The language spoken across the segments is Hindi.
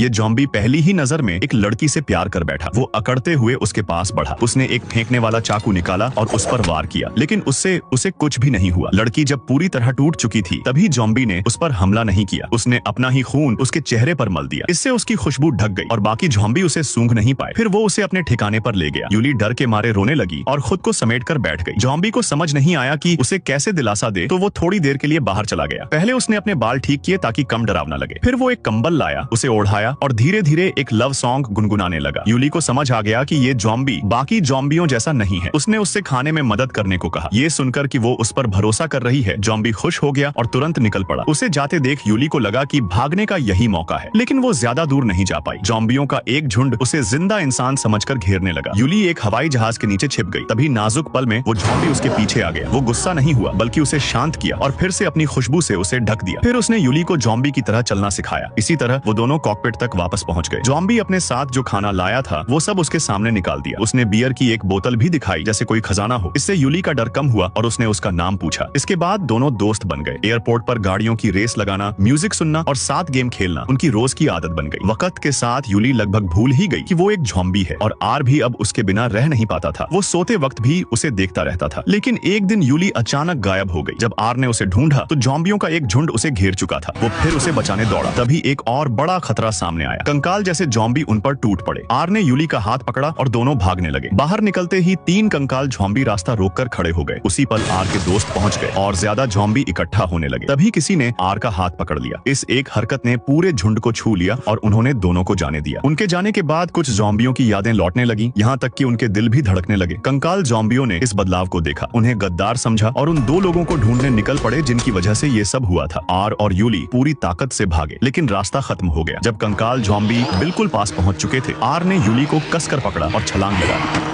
ये जॉम्बी पहली ही नजर में एक लड़की से प्यार कर बैठा। वो अकड़ते हुए उसके पास बढ़ा। उसने एक फेंकने वाला चाकू निकाला और उस पर वार किया, लेकिन उससे उसे कुछ भी नहीं हुआ। लड़की जब पूरी तरह टूट चुकी थी तभी जॉम्बी ने उस पर हमला नहीं किया। उसने अपना ही खून उसके चेहरे पर मल दिया। इससे उसकी खुशबू ढक गई और बाकी जॉम्बी उसे सूंघ नहीं पाए। फिर वो उसे अपने ठिकाने पर ले गया। यूली डर के मारे रोने लगी और खुद को समेट कर बैठ गई। जॉम्बी को समझ नहीं आया कि उसे कैसे दिलासा दे, तो वो थोड़ी देर के लिए बाहर चला गया। पहले उसने अपने बाल ठीक किए ताकि कम डरावना लगे। फिर वो एक कंबल लाया, उसे ओढ़ाया और धीरे धीरे एक लव सॉन्ग गुनगुनाने लगा। यूली को समझ आ गया कि ये जॉम्बी बाकी जॉम्बियों जैसा नहीं है। उसने उससे खाने में मदद करने को कहा। ये सुनकर कि वो उस पर भरोसा कर रही है, जॉम्बी खुश हो गया और तुरंत निकल पड़ा। उसे जाते देख यूली को लगा कि भागने का यही मौका है, लेकिन वो ज्यादा दूर नहीं जा पाई। जॉम्बियों का एक झुंड उसे जिंदा इंसान समझकर घेरने लगा। यूली एक हवाई जहाज के नीचे छिप गई। तभी नाजुक पल में वो जॉम्बी उसके पीछे आ गया। वो गुस्सा नहीं हुआ बल्कि उसे शांत किया और फिर से अपनी खुशबू से उसे ढक दिया। फिर उसने यूली को जॉम्बी की तरह चलना सिखाया। इसी तरह वो दोनों कॉकपिट तक वापस पहुंच गए। जॉम्बी अपने साथ जो खाना लाया था वो सब उसके सामने निकाल दिया। उसने बियर की एक बोतल भी दिखाई जैसे कोई खजाना हो। इससे यूली का डर कम हुआ और उसने उसका नाम पूछा। इसके बाद दोनों दोस्त बन गए। एयरपोर्ट पर गाड़ियों की रेस लगाना, म्यूजिक सुनना और साथ गेम खेलना उनकी रोज की आदत बन गई। वक्त के साथ यूली लगभग भूल ही गई कि वो एक जॉम्बी है और आर भी अब उसके बिना रह नहीं पाता था। वो सोते वक्त भी उसे देखता रहता था। लेकिन एक दिन यूली अचानक गायब हो गई। जब आर ने उसे ढूंढा तो जॉम्बियों का एक झुंड उसे घेर चुका था। वो फिर उसे बचाने दौड़ा। तभी एक और बड़ा खतरा सामने आया। कंकाल जैसे जॉम्बी उन पर टूट पड़े। आर ने यूली का हाथ पकड़ा और दोनों भागने लगे। बाहर निकलते ही 3 कंकाल जॉम्बी रास्ता रोककर खड़े हो गए। उसी पल आर के दोस्त पहुंच गए और ज्यादा जॉम्बी इकट्ठा होने लगे। तभी किसी ने आर का हाथ पकड़ लिया। इस एक हरकत ने पूरे झुंड को छू लिया और उन्होंने दोनों को जाने दिया। उनके जाने के बाद कुछ जॉम्बियों की यादें लौटने लगी, यहाँ तक कि उनके दिल भी धड़कने लगे। कंकाल जॉम्बियों ने इस बदलाव को देखा, उन्हें गद्दार समझा और उन 2 लोगों को ढूंढने निकल पड़े जिनकी वजह से ये सब हुआ था। आर और यूली पूरी ताकत से भागे, लेकिन रास्ता खत्म हो गया। जब कंकाल जॉम्बी बिल्कुल पास पहुंच चुके थे, आर ने यूली को कसकर पकड़ा और छलांग लगाई।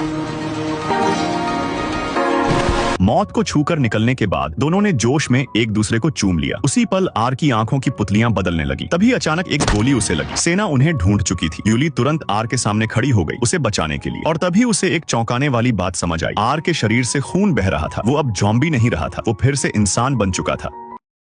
मौत को छूकर निकलने के बाद दोनों ने जोश में एक दूसरे को चूम लिया। उसी पल आर की आंखों की पुतलियां बदलने लगी। तभी अचानक एक गोली उसे लगी। सेना उन्हें ढूंढ चुकी थी। यूली तुरंत आर के सामने खड़ी हो गई उसे बचाने के लिए। और तभी उसे एक चौंकाने वाली बात समझ आई। आर के शरीर से खून बह रहा था। वो अब जॉम्बी नहीं रहा था, वो फिर से इंसान बन चुका था।